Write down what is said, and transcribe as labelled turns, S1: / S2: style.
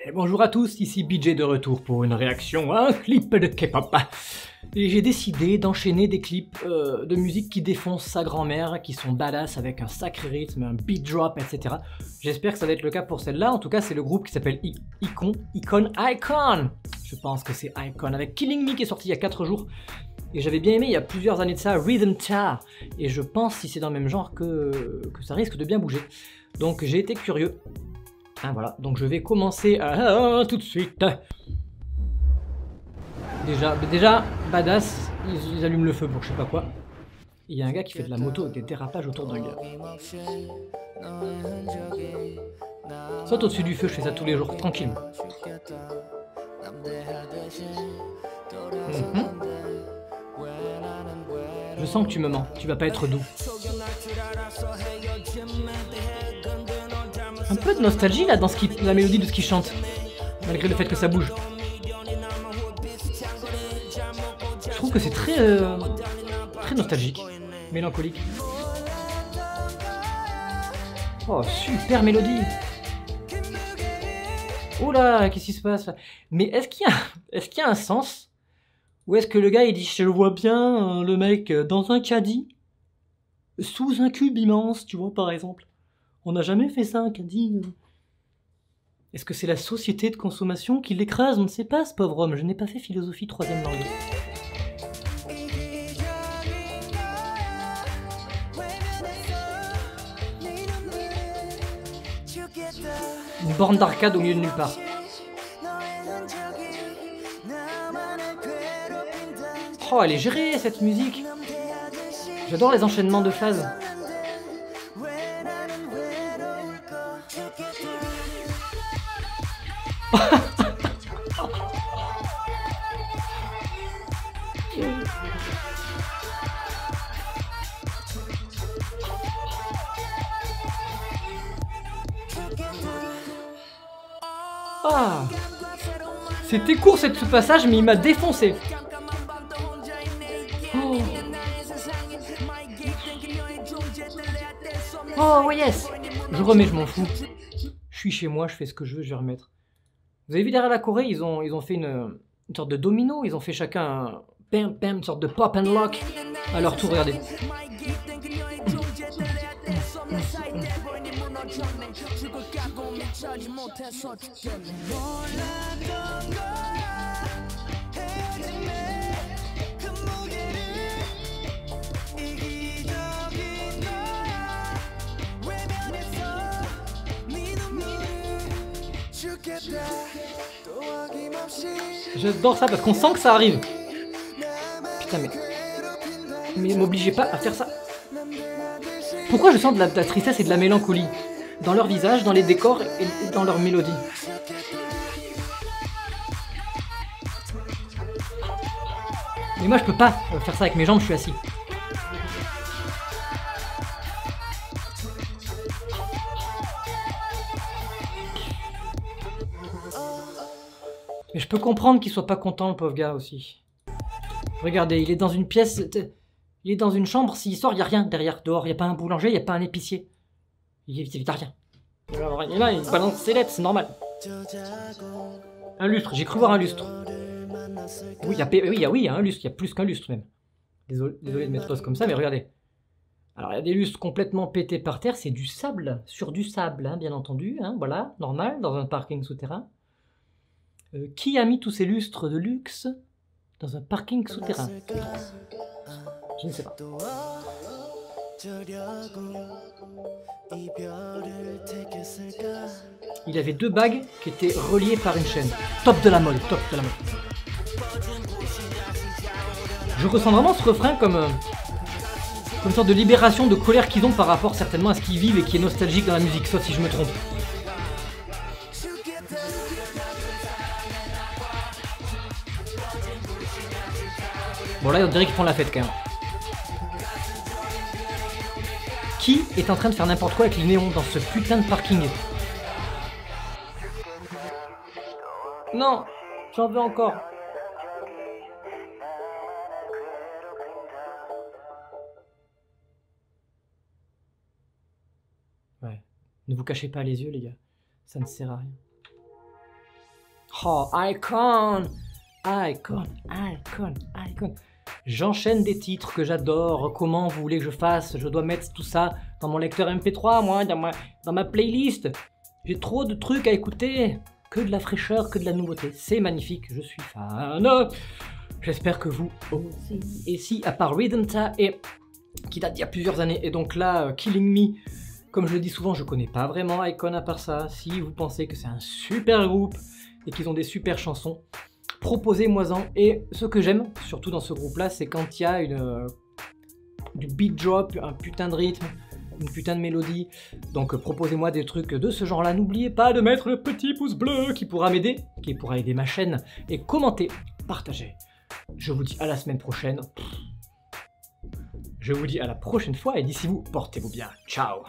S1: Et bonjour à tous, ici BJ de retour pour une réaction à un clip de K-pop. Et j'ai décidé d'enchaîner des clips de musique qui défoncent sa grand-mère, qui sont badass avec un sacré rythme, un beat drop, etc. J'espère que ça va être le cas pour celle-là. En tout cas, c'est le groupe qui s'appelle Icon. Je pense que c'est Icon, avec Killing Me qui est sorti il y a 4 jours. Et j'avais bien aimé il y a plusieurs années de ça, Rhythm Ta. Et je pense, si c'est dans le même genre, que ça risque de bien bouger. Donc j'ai été curieux. Ah, voilà, donc je vais commencer tout de suite. Déjà badass, ils allument le feu pour je sais pas quoi. Il y a un gars qui fait de la moto avec des dérapages autour d'un gars. Saute au-dessus du feu, je fais ça tous les jours, tranquille. Je sens que tu me mens, tu vas pas être doux. Un peu de nostalgie là dans la mélodie de ce qu'il chante, malgré le fait que ça bouge. Je trouve que c'est très nostalgique, mélancolique. Oh, super mélodie. Oh là, qu'est-ce qui se passe là? Mais est-ce qu'il y a un sens? Ou est-ce que le gars il dit je le vois bien, le mec dans un caddie, sous un cube immense, tu vois par exemple. On n'a jamais fait ça un caddie. Est-ce que c'est la société de consommation qui l'écrase? On ne sait pas, ce pauvre homme. Je n'ai pas fait philosophie 3e langue. Une borne d'arcade au milieu de nulle part. Oh, elle est gérée cette musique. J'adore les enchaînements de phases. Ah, c'était court ce passage, mais il m'a défoncé. Oh. Oh yes. Je remets, je m'en fous. Je suis chez moi, je fais ce que je veux, je vais remettre. Vous avez vu derrière la Corée, ils ont fait une sorte de domino, ils ont fait chacun un pam pam, une sorte de pop and lock. À leur tour, regardez. J'adore ça parce qu'on sent que ça arrive. Putain mais m'obligez pas à faire ça. Pourquoi je sens de la tristesse et de la mélancolie dans leur visage, dans les décors et dans leur mélodie? Mais moi je peux pas faire ça avec mes jambes, je suis assis. Mais je peux comprendre qu'il soit pas content, le pauvre gars aussi. Regardez, il est dans une pièce, il est dans une chambre, s'il sort, il n'y a rien derrière, dehors. Il n'y a pas un boulanger, il n'y a pas un épicier. Il n'y a rien. Alors, il est là, il balance ses lettres, c'est normal. Un lustre, j'ai cru voir un lustre. Oui, il y a un lustre, il y a plus qu'un lustre même. Désolé de mettre ça comme ça, mais regardez. Alors, il y a des lustres complètement pétés par terre, c'est du sable, sur du sable, hein, bien entendu. Hein, voilà, normal, dans un parking souterrain. Qui a mis tous ces lustres de luxe dans un parking souterrain? Je ne sais pas. Il avait 2 bagues qui étaient reliées par une chaîne. Top de la mode, top de la mode. Je ressens vraiment ce refrain comme une sorte de libération de colère qu'ils ont par rapport certainement à ce qu'ils vivent et qui est nostalgique dans la musique, sauf si je me trompe. Bon là on dirait qu'ils font la fête quand même. Qui est en train de faire n'importe quoi avec les néons dans ce putain de parking? Non, j'en veux encore. Ouais, ne vous cachez pas les yeux les gars, ça ne sert à rien. Oh, Icon. J'enchaîne des titres que j'adore. Comment vous voulez que je fasse? Je dois mettre tout ça dans mon lecteur MP3, moi, dans ma playlist. J'ai trop de trucs à écouter. Que de la fraîcheur, que de la nouveauté. C'est magnifique, je suis fan. J'espère que vous aussi. Et si, à part Rhythmta, qui date d'il y a plusieurs années, et donc là, Killing Me, comme je le dis souvent, je connais pas vraiment Icon à part ça. Si vous pensez que c'est un super groupe et qu'ils ont des super chansons, proposez-moi-en. Et ce que j'aime, surtout dans ce groupe-là, c'est quand il y a du beat drop, un putain de rythme, une putain de mélodie. Donc proposez-moi des trucs de ce genre-là. N'oubliez pas de mettre le petit pouce bleu qui pourra m'aider, qui pourra aider ma chaîne. Et commentez, partagez. Je vous dis à la semaine prochaine. Je vous dis à la prochaine fois et d'ici vous, portez-vous bien. Ciao.